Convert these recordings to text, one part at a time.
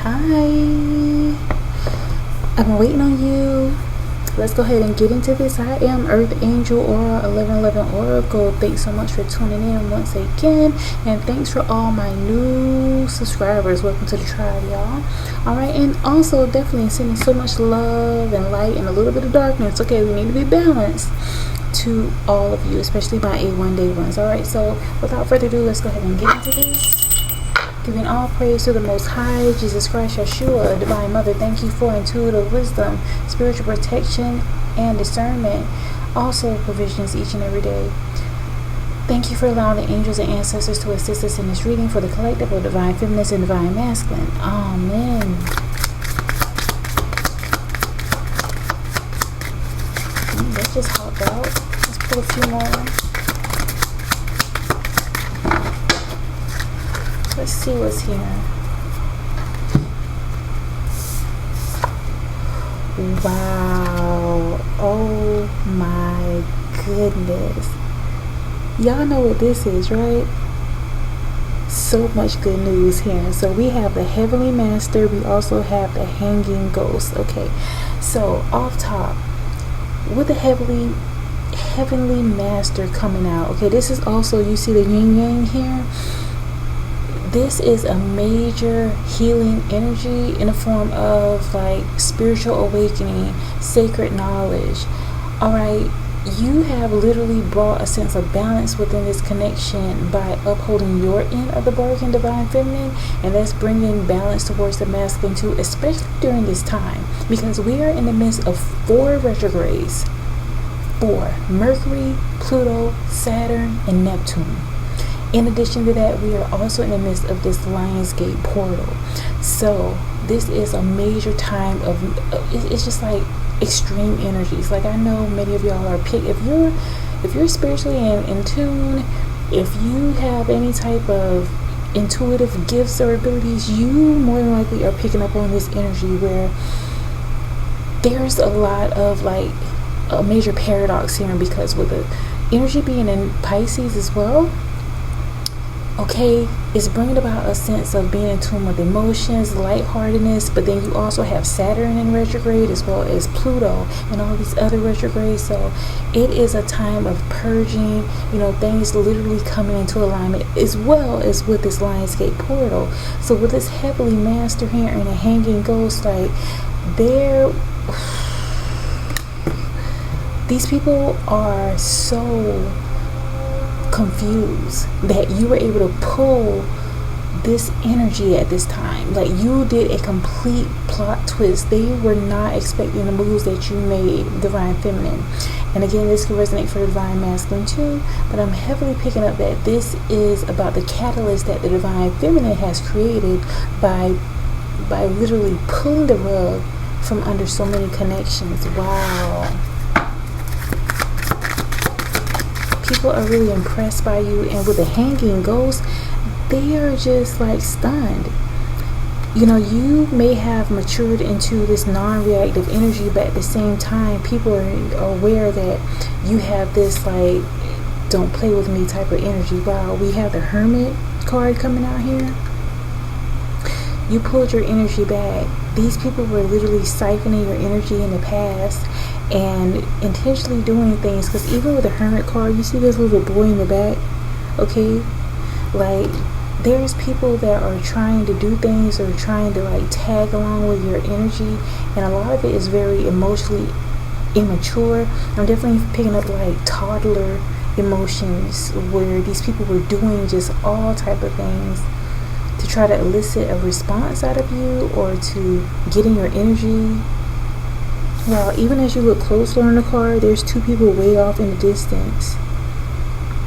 Hi, I've been waiting on you. Let's go ahead and get into this. I am Earth Angel Aura 1111 Oracle. Thanks so much for tuning in once again, and thanks for all my new subscribers. Welcome to the tribe, y'all. Alright, and also definitely sending so much love and light and a little bit of darkness. Okay, we need to be balanced to all of you, especially my A1 day ones. Alright, so without further ado, let's go ahead and get into this. Giving all praise to the Most High, Jesus Christ, Yeshua, Divine Mother. Thank you for intuitive wisdom, spiritual protection, and discernment. Also provisions each and every day. Thank you for allowing the angels and ancestors to assist us in this reading for the collective of Divine Feminine and Divine Masculine. Amen. That just hopped out. Let's pull a few more. Let's see what's here. Wow. Oh my goodness. Y'all know what this is, right? So much good news here. So we have the Heavenly Master. We also have the Hanging Ghost. Okay. So off top, with the Heavenly Master coming out. Okay, this is also, you see the yin yang here? This is a major healing energy in the form of like spiritual awakening, sacred knowledge. Alright, you have literally brought a sense of balance within this connection by upholding your end of the bargain, Divine Feminine, and that's bringing balance towards the masculine too, especially during this time, because we are in the midst of 4 retrogrades. 4: Mercury, Pluto, Saturn, and Neptune. In addition to that, we are also in the midst of this Lionsgate portal. So this is a major time of, it's just like extreme energies. Like, I know many of y'all are if you're spiritually in tune, if you have any type of intuitive gifts or abilities, you more than likely are picking up on this energy where there's a lot of like a major paradox here, because with the energy being in Pisces as well, okay, it's bringing about a sense of being in tune with emotions, lightheartedness, but then you also have Saturn in retrograde as well as Pluto and all these other retrogrades. So it is a time of purging, things literally coming into alignment, as well as with this Lionsgate portal. So with this Heavenly Master here and a Hanging Ghost, like, these people are so confused that you were able to pull this energy at this time. Like, you did a complete plot twist. They were not expecting the moves that you made, Divine Feminine. And again, this can resonate for the Divine Masculine too, but I'm heavily picking up that this is about the catalyst that the Divine Feminine has created by literally pulling the rug from under so many connections. Wow. People are really impressed by you, and with the Hanging Ghost, they are just like stunned. You may have matured into this non-reactive energy, but at the same time, people are aware that you have this like don't play with me type of energy. Wow, we have the Hermit card coming out here. You pulled your energy back. These people were literally siphoning your energy in the past and intentionally doing things, because even with the Hermit card, you see this little boy in the back, okay? Like, there's people that are trying to do things or trying to like tag along with your energy, and a lot of it is very emotionally immature. I'm definitely picking up like toddler emotions where these people were doing just all type of things to try to elicit a response out of you or to get in your energy. Well, even as you look closer on the card, there's 2 people way off in the distance.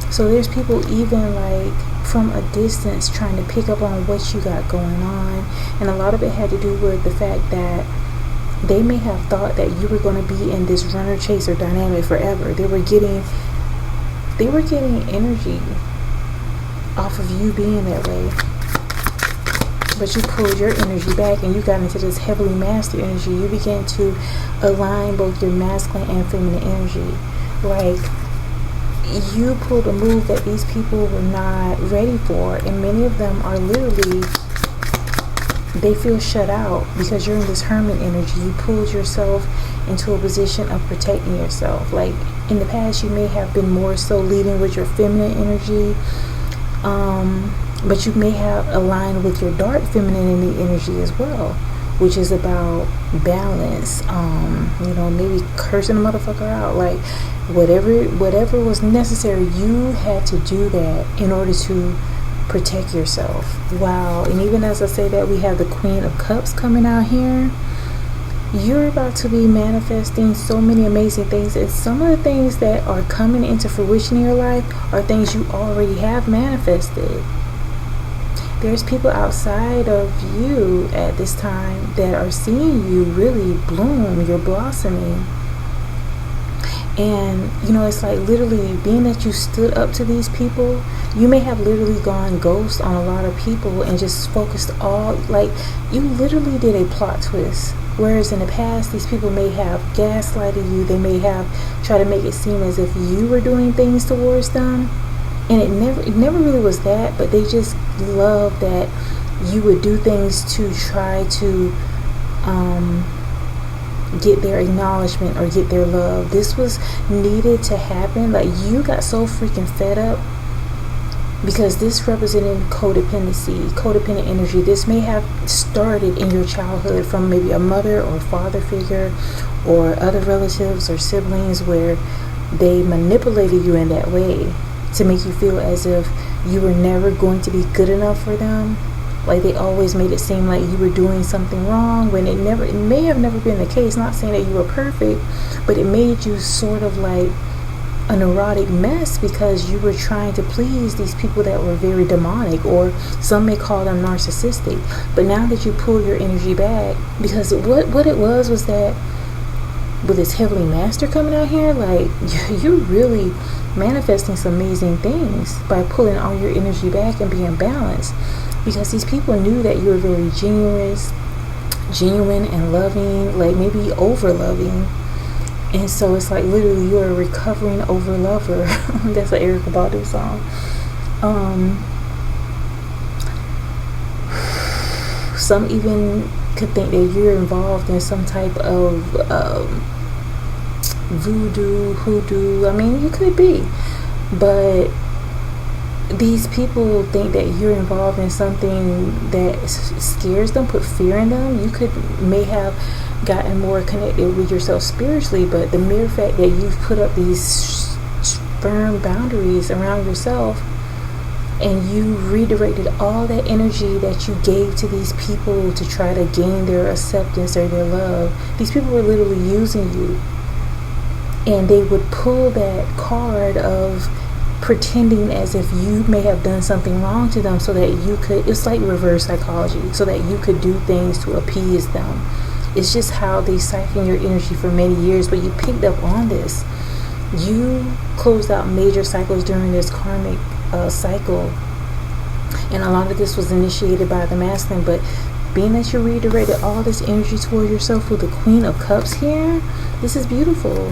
So there's people even like from a distance trying to pick up on what you got going on. And a lot of it had to do with the fact that they may have thought that you were going to be in this runner-chaser dynamic forever. They were getting energy off of you being that way. But you pulled your energy back and you got into this Heavenly Master energy. You began to align both your masculine and feminine energy. Like, you pulled a move that these people were not ready for, and many of them are literally they feel shut out because you're in this hermit energy. You pulled yourself into a position of protecting yourself. Like in the past, you may have been more so leading with your feminine energy, but you may have aligned with your dark feminine energy as well, which is about balance. Maybe cursing a motherfucker out, like whatever was necessary. You had to do that in order to protect yourself. Wow. And even as I say that, we have the Queen of Cups coming out here. You're about to be manifesting so many amazing things, and some of the things that are coming into fruition in your life are things you already have manifested. There's people outside of you at this time that are seeing you really bloom. You're blossoming. And it's like literally, being that you stood up to these people, you may have literally gone ghost on a lot of people and just focused you literally did a plot twist. Whereas in the past, these people may have gaslighted you. They may have tried to make it seem as if you were doing things towards them. And it never really was that, but they just love that you would do things to try to get their acknowledgement or get their love. This was needed to happen. Like, you got so freaking fed up because this represented codependent energy. This may have started in your childhood from maybe a mother or father figure or other relatives or siblings, where they manipulated you in that way to make you feel as if you were never going to be good enough for them. Like, they always made it seem like you were doing something wrong when it may have never been the case. Not saying that you were perfect, but it made you sort of like a neurotic mess because you were trying to please these people that were very demonic, or some may call them narcissistic. But now that you pull your energy back, because what it was that with this heavenly master coming out here, like, you're really manifesting some amazing things by pulling all your energy back and being balanced. Because these people knew that you were very genuine and loving, like maybe over loving. And so it's like literally you're a recovering over lover. That's an Erykah Badu song. Some even could think that you're involved in some type of voodoo, hoodoo. I mean, you could be, but these people think that you're involved in something that scares them, put fear in them. You may have gotten more connected with yourself spiritually, but the mere fact that you've put up these firm boundaries around yourself and you redirected all that energy that you gave to these people to try to gain their acceptance or their love. These people were literally using you, and they would pull that card of pretending as if you may have done something wrong to them so that you could, it's like reverse psychology, so that you could do things to appease them. It's just how they siphon your energy for many years. But you picked up on this. You closed out major cycles during this karmic cycle, and a lot of this was initiated by the masculine. But being that you redirected all this energy toward yourself with the Queen of Cups here, this is beautiful.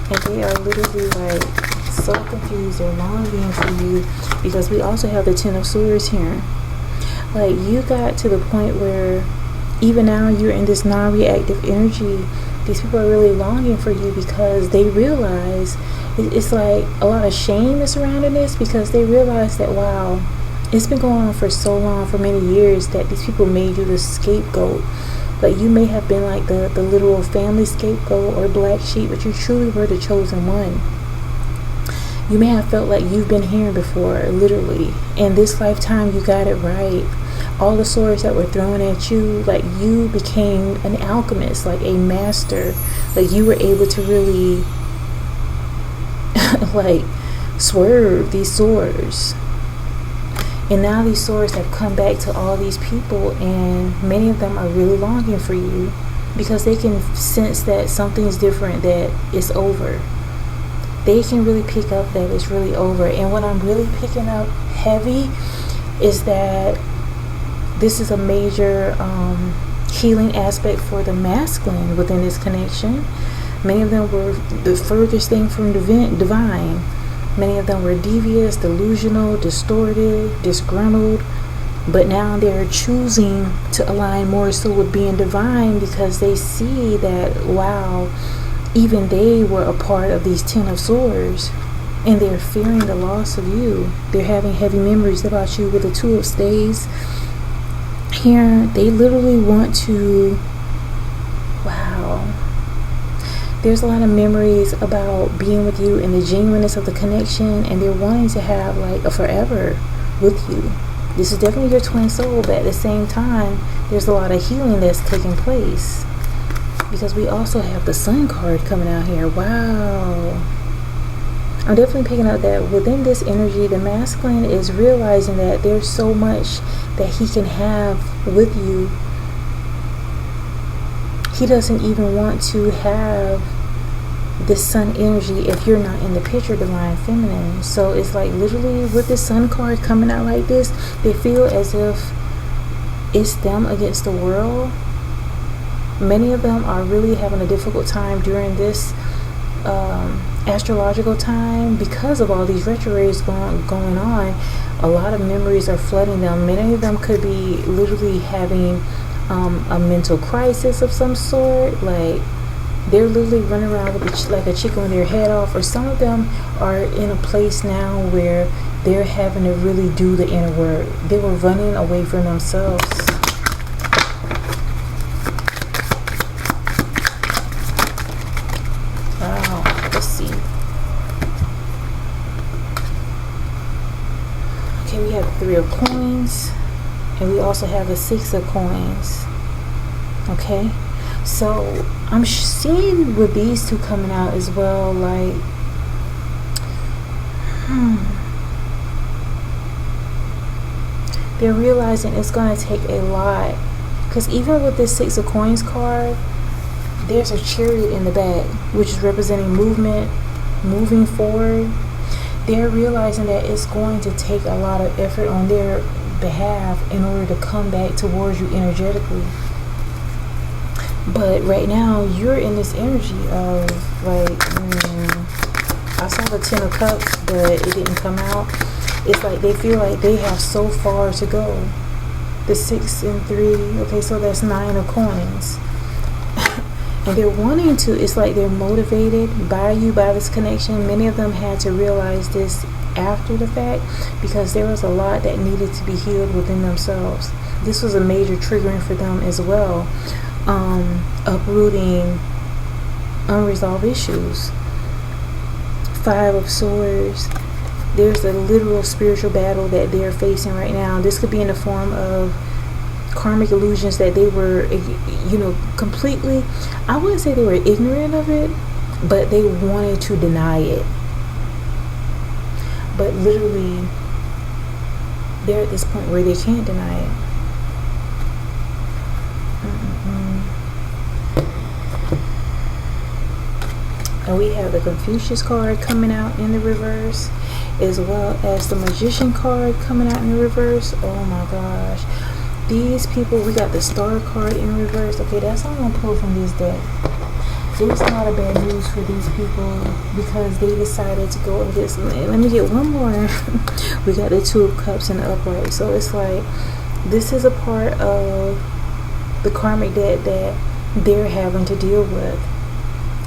And they are literally like so confused. They're longing for you, because we also have the Ten of Swords here. Like, you got to the point where even now you're in this non-reactive energy. These people are really longing for you because they realize it's like a lot of shame is surrounding this, because they realize that, wow, it's been going on for so long, for many years, that these people made you the scapegoat. Like, you may have been like the literal family scapegoat or black sheep, but you truly were the chosen one. You may have felt like you've been here before, literally. In this lifetime, you got it right. All the swords that were thrown at you, like, you became an alchemist, like a master. Like, you were able to really like swerve these swords. And now these swords have come back to all these people, and many of them are really longing for you because they can sense that something's different, that it's over. They can really pick up that it's really over. And what I'm really picking up heavy is that this is a major healing aspect for the masculine within this connection. Many of them were the furthest thing from divine. Many of them were devious, delusional, distorted, disgruntled, But now they're choosing to align more so with being divine, because they see that, wow, even they were a part of these 10 of swords, and they're fearing the loss of you. They're having heavy memories about you with the 2 of staves here. They literally want to, wow, there's a lot of memories about being with you and the genuineness of the connection, and they're wanting to have like a forever with you. This is definitely your twin soul, but at the same time, there's a lot of healing that's taking place, because we also have the Sun card coming out here. Wow. I'm definitely picking up that within this energy, the masculine is realizing that there's so much that he can have with you. He doesn't even want to have this Sun energy if you're not in the picture, divine feminine. So it's like literally with the Sun card coming out like this, they feel as if it's them against the world. Many of them are really having a difficult time during this astrological time, because of all these retrogrades going on. A lot of memories are flooding them. Many of them could be literally having a mental crisis of some sort. Like they're literally running around with like a chicken with their head off, or some of them are in a place now where they're having to really do the inner work. They were running away from themselves. Wow, let's see. Okay, we have 3 of coins, and we also have a 6 of coins. Okay, so I'm seeing with these 2 coming out as well, like they're realizing it's going to take a lot, because even with this 6 of coins card, there's a chariot in the back, which is representing movement, moving forward. They're realizing that it's going to take a lot of effort on their behalf in order to come back towards you energetically. But right now, you're in this energy of like, I saw the 10 of cups, but it didn't come out. It's like they feel like they have so far to go. The 6 and 3, okay, so that's 9 of coins. And they're wanting to, it's like they're motivated by you, by this connection. Many of them had to realize this after the fact, because there was a lot that needed to be healed within themselves. This was a major triggering for them as well. Uprooting unresolved issues. 5 of swords. There's a literal spiritual battle that they're facing right now. This could be in the form of karmic illusions that they were, completely, I wouldn't say they were ignorant of it, but they wanted to deny it. But literally, they're at this point where they can't deny it. And we have the Confucius card coming out in the reverse, as well as the Magician card coming out in the reverse. Oh my gosh. These people, we got the Star card in reverse. Okay, that's all I'm going to pull from this deck. There's a lot of bad news for these people, because they decided to go with this. Let me get one more. We got the 2 of Cups in the upright. So it's like, this is a part of the karmic debt that they're having to deal with.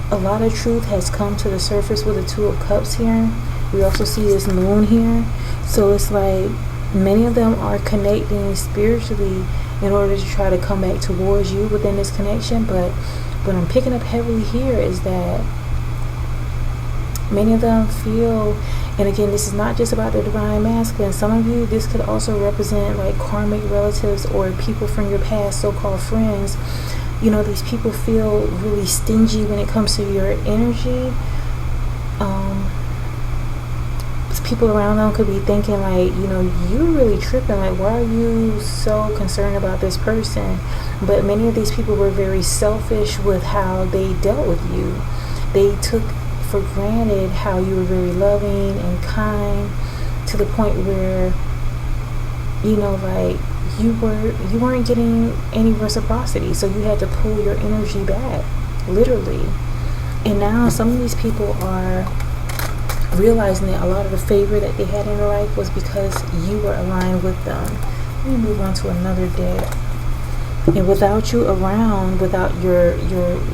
A lot of truth has come to the surface with the 2 of Cups here. We also see this moon here. So it's like many of them are connecting spiritually in order to try to come back towards you within this connection. But what I'm picking up heavily here is that many of them feel, and again, this is not just about the divine masculine. Some of you, this could also represent like karmic relatives or people from your past, so-called friends. These people feel really stingy when it comes to your energy. People around them could be thinking like, you're really tripping. Like, why are you so concerned about this person? But many of these people were very selfish with how they dealt with you. They took for granted how you were very loving and kind, to the point where, like you weren't getting any reciprocity. So you had to pull your energy back, literally. And now some of these people are realizing that a lot of the favor that they had in their life was because you were aligned with them. Let me move on to another deck. And without you around, without your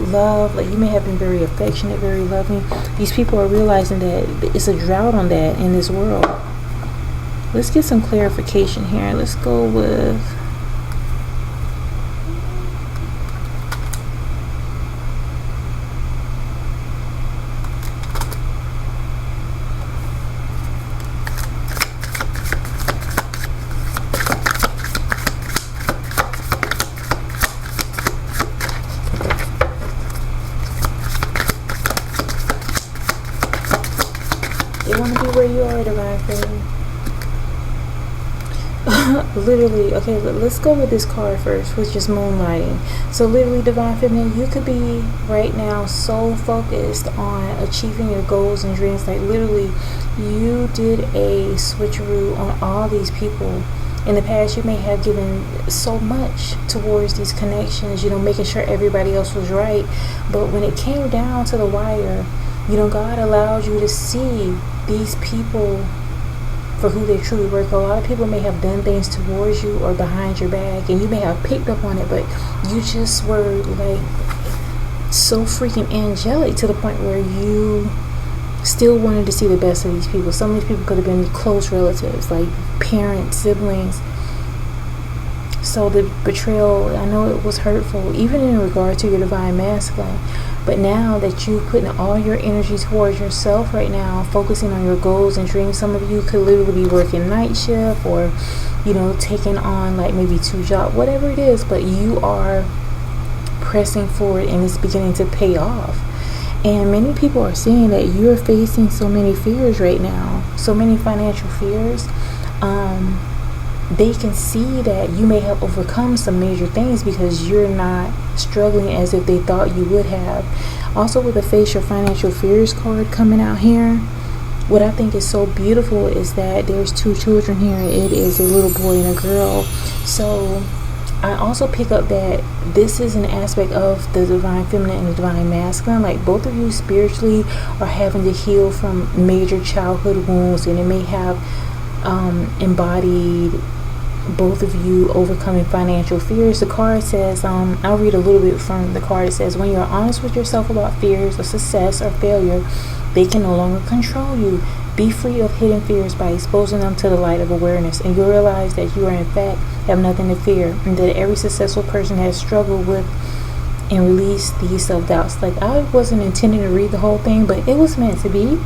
love, like you may have been very affectionate, very loving, these people are realizing that it's a drought on that in this world. Let's get some clarification here. Let's go with you want to be where you are, divine feminine. Literally, okay, let's go with this card first, which is moonlighting. So literally, divine feminine, you could be right now so focused on achieving your goals and dreams. Like literally, you did a switcheroo on all these people. In the past, you may have given so much towards these connections, making sure everybody else was right. But when it came down to the wire, God allowed you to see these people for who they truly were. A lot of people may have done things towards you or behind your back, and you may have picked up on it, but you just were like so freaking angelic to the point where you still wanted to see the best of these people. Some of these people could have been close relatives, like parents, siblings. So the betrayal, I know it was hurtful, even in regard to your divine masculine. But now that you're putting all your energy towards yourself right now, focusing on your goals and dreams, some of you could literally be working night shift or, taking on like maybe 2 jobs, whatever it is. But you are pressing forward and it's beginning to pay off. And many people are seeing that you're facing so many fears right now, so many financial fears. They can see that you may have overcome some major things because you're not struggling as if they thought you would have. Also, with the face your financial fears card coming out here, what I think is so beautiful is that there's 2 children here. It is a little boy and a girl. So I also pick up that this is an aspect of the divine feminine and the divine masculine. Like both of you spiritually are having to heal from major childhood wounds, and it may have embodied both of you overcoming financial fears. The card says, I'll read a little bit from the card. It says, when you're honest with yourself about fears of success or failure, they can no longer control you. Be free of hidden fears by exposing them to the light of awareness, and you'll realize that you are in fact have nothing to fear, and that every successful person has struggled with and released these self-doubts. Like I wasn't intending to read the whole thing, but it was meant to be.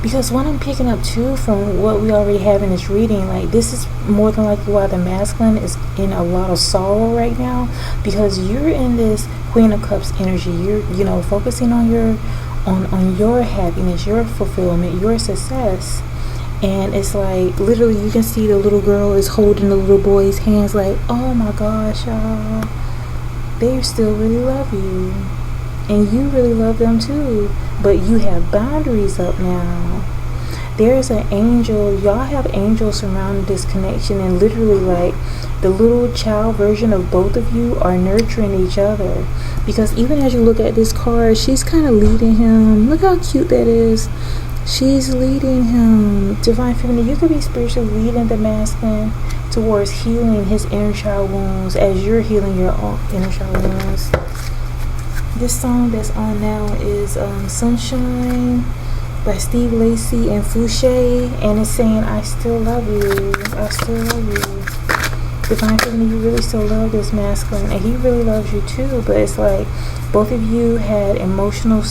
Because what I'm picking up too from what we already have in this reading, like this is more than likely why the masculine is in a lot of sorrow right now, because you're in this Queen of Cups energy. You're focusing on your happiness, your fulfillment, your success. And it's like literally you can see the little girl is holding the little boy's hands like, oh my gosh, y'all, they still really love you. And you really love them too, but you have boundaries up now. There's an angel, y'all have angels surrounding this connection, and literally like the little child version of both of you are nurturing each other. Because even as you look at this card, she's kind of leading him. Look how cute that is. She's leading him. Divine feminine, you could be spiritually leading the masculine towards healing his inner child wounds as you're healing your own inner child wounds. This song that's on now is Sunshine by Steve Lacy and Fouché, and it's saying, I still love you. I still love you. Divine feminine, you really still love this masculine, and he really loves you too. But it's like both of you had emotional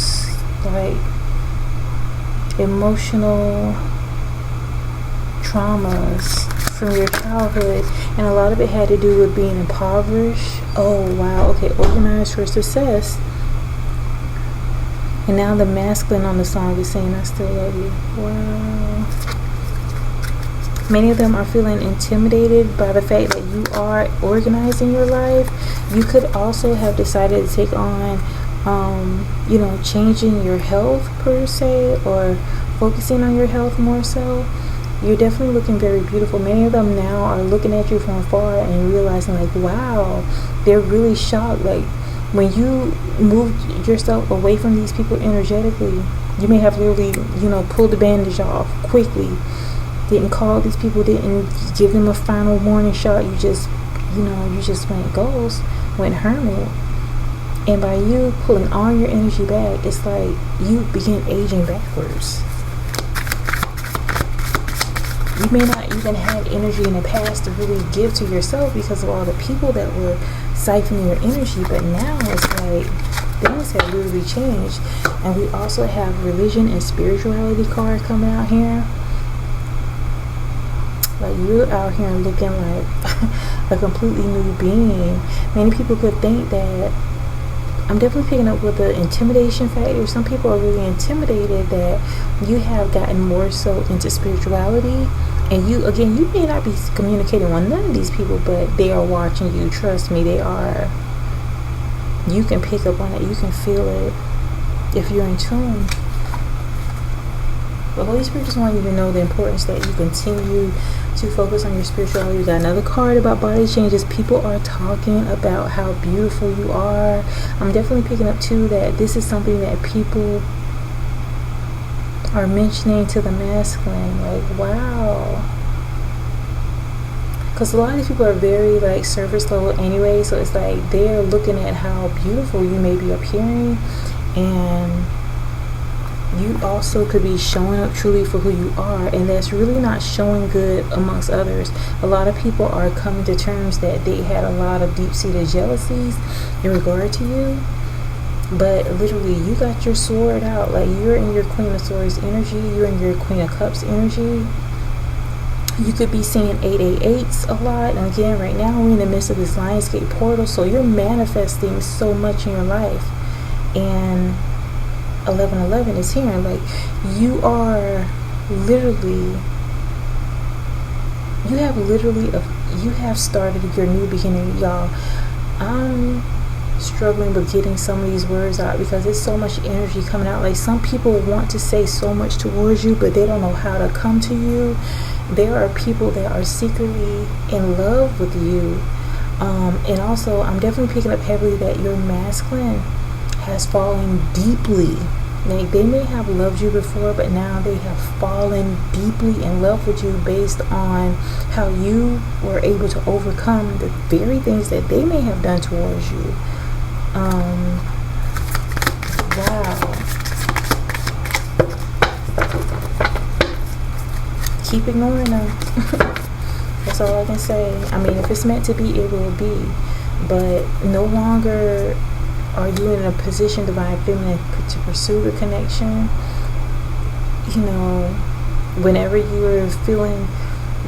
traumas from your childhood, and a lot of it had to do with being impoverished. Oh wow, okay, organized for success. And now the masculine on the song is saying, I still love you. Wow. Many of them are feeling intimidated by the fact that you are organizing your life. You could also have decided to take on, changing your health per se, or focusing on your health more so. You're definitely looking very beautiful. Many of them now are looking at you from afar and realizing like, wow, they're really shocked. Like, when you moved yourself away from these people energetically, you may have literally, pulled the bandage off quickly. didn't call these people, didn't give them a final warning shot. You just, you just went ghost, went hermit. And by you pulling all your energy back, it's like you begin aging backwards. You may not even have energy in the past to really give to yourself because of all the people that were siphoning your energy, but now it's like things have literally changed. And we also have religion and spirituality card coming out here. Like, you're out here looking like a completely new being. Many people could think that I'm definitely picking up with the intimidation factor. Some people are really intimidated that you have gotten more so into spirituality. And you may not be communicating with none of these people, but they are watching you. Trust me, they are. You can pick up on it. You can feel it if you're in tune. The Holy Spirit just wants you to know the importance that you continue to focus on your spirituality. You got another card about body changes. People are talking about how beautiful you are. I'm definitely picking up too that this is something that people are mentioning to the masculine. Like, wow. Because a lot of these people are very like surface level anyway. So it's like they're looking at how beautiful you may be appearing. And you also could be showing up truly for who you are, and that's really not showing good amongst others. A lot of people are coming to terms that they had a lot of deep-seated jealousies in regard to you, but literally you got your sword out. Like, you're in your Queen of Swords energy, you're in your Queen of Cups energy. You could be seeing 888s a lot, and again, right now we're in the midst of this Lionsgate portal, so you're manifesting so much in your life. And 1111 is here. Like, you have started your new beginning, y'all. I'm struggling with getting some of these words out because there's so much energy coming out. Like, some people want to say so much towards you, but they don't know how to come to you. There are people that are secretly in love with you. And also, I'm definitely picking up heavily that your masculine has fallen deeply. Like, they may have loved you before, but now they have fallen deeply in love with you based on how you were able to overcome the very things that they may have done towards you. Wow. Keep ignoring them. That's all I can say. I mean, if it's meant to be, it will be. But no longer are you in a position, divine feminine, to pursue the connection. Whenever you're feeling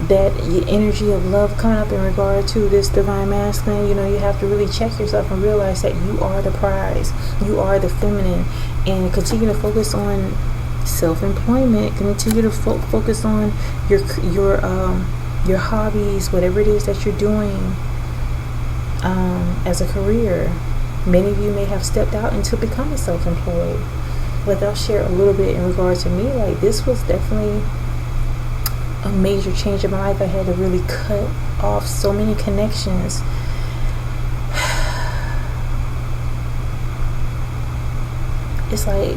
that energy of love coming up in regard to this divine masculine, you have to really check yourself and realize that you are the prize. You are the feminine. And continue to focus on self-employment. Continue to focus on your hobbies, whatever it is that you're doing as a career. Many of you may have stepped out into becoming self-employed, but I'll share a little bit in regard to me. Like, this was definitely a major change in my life. I had to really cut off so many connections. It's like,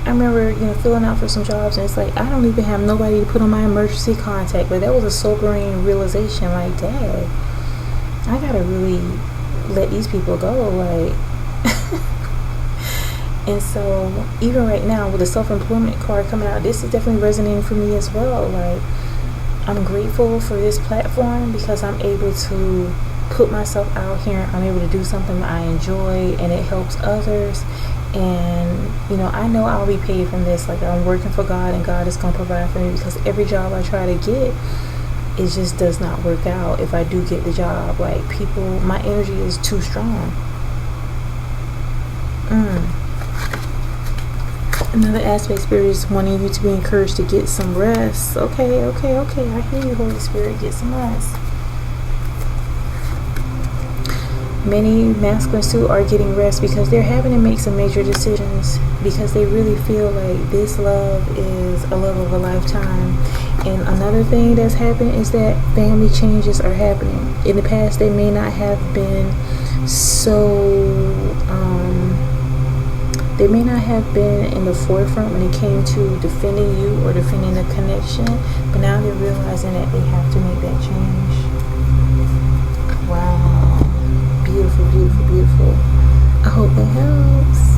I remember, filling out for some jobs, and it's like, I don't even have nobody to put on my emergency contact. But that was a sobering realization. Like, dang, I gotta really let these people go. Like, and so even right now with the self-employment card coming out, this is definitely resonating for me as well. Like, I'm grateful for this platform because I'm able to put myself out here. I'm able to do something I enjoy, and it helps others. And I know I'll be paid from this. Like, I'm working for God, and God is going to provide for me, because every job I try to get, it just does not work out. If I do get the job, like, my energy is too strong. Another aspect, Spirit is wanting you to be encouraged to get some rest. Okay. I hear you, Holy Spirit. Get some rest. Many masculines too are getting rest because they're having to make some major decisions, because they really feel like this love is a love of a lifetime. And another thing that's happening is that family changes are happening. In the past, they may not have been so They may not have been in the forefront when it came to defending you or defending the connection, but now they're realizing that they have to make that change. Wow. Beautiful, beautiful, beautiful. I hope that helps.